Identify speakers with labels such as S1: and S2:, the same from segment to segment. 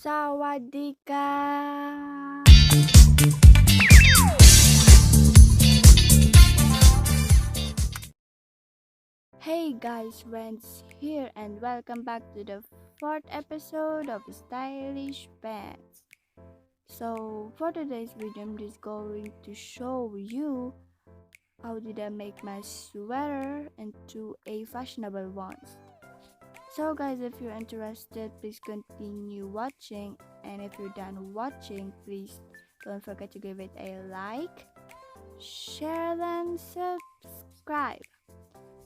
S1: สวัสดีค่ะ Hey guys, Rhenzs here and welcome back to the fourth episode of Stylish Pants. So for today's video, I'm just going to show you how did I make my sweater into a fashionable one. So guys, if you're interested, please continue watching, and if you're done watching, please don't forget to give it a like, share, and subscribe.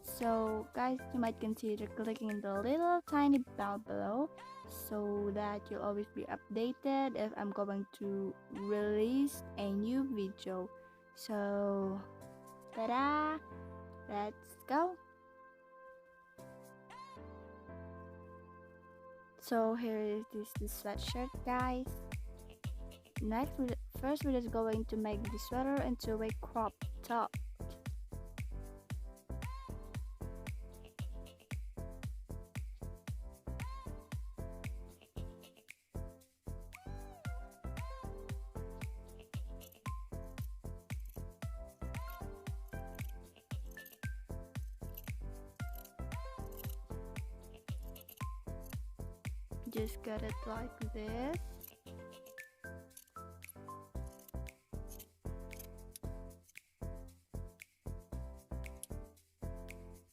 S1: So guys, you might consider clicking the little tiny bell below so that you'll always be updated if I'm going to release a new video. So ta-da, let's go. So here is the sweatshirt, guys. First we're just going to make the sweater into a crop top. Just cut it like this.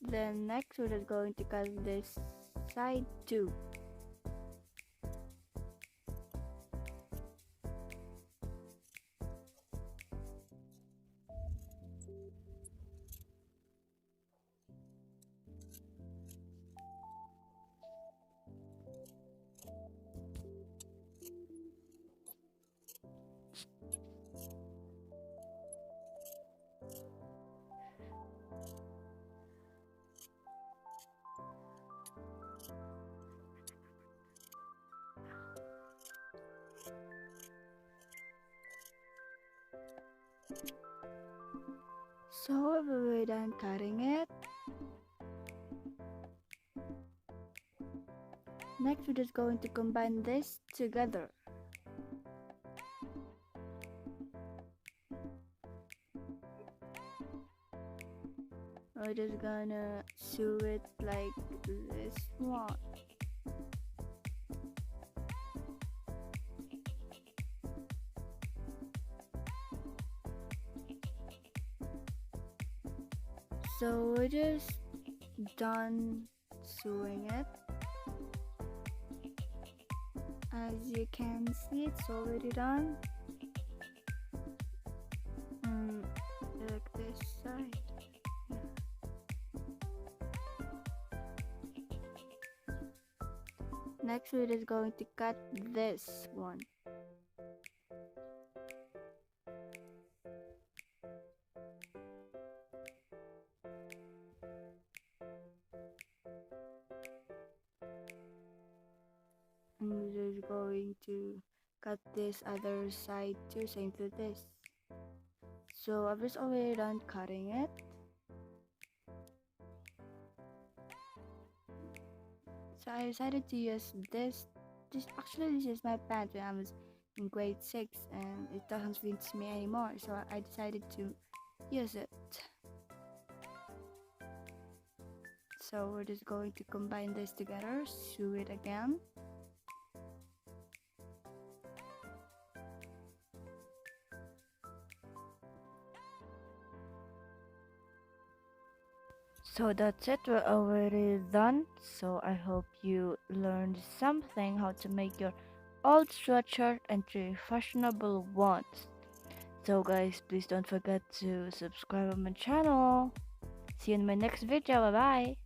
S1: Then next we're just going to cut this side too. So we're done cutting it. Next we're just going to combine this together. We're just gonna sew it like this one. So we're just done sewing it. As you can see, it's already done. Like this side. Next we're just going to cut this one. And we're just going to cut this other side too, same to this. So I've just already done cutting it. So I decided to use this. Actually this is my pant when I was in grade 6 and it doesn't fit me anymore, so I decided to use it. So we're just going to combine this together, sew it again. So that's it, we're already done. So I hope you learned something how to make your old sweatshirt into a fashionable one. So guys, please don't forget to subscribe on my channel. See you in my next video, bye bye.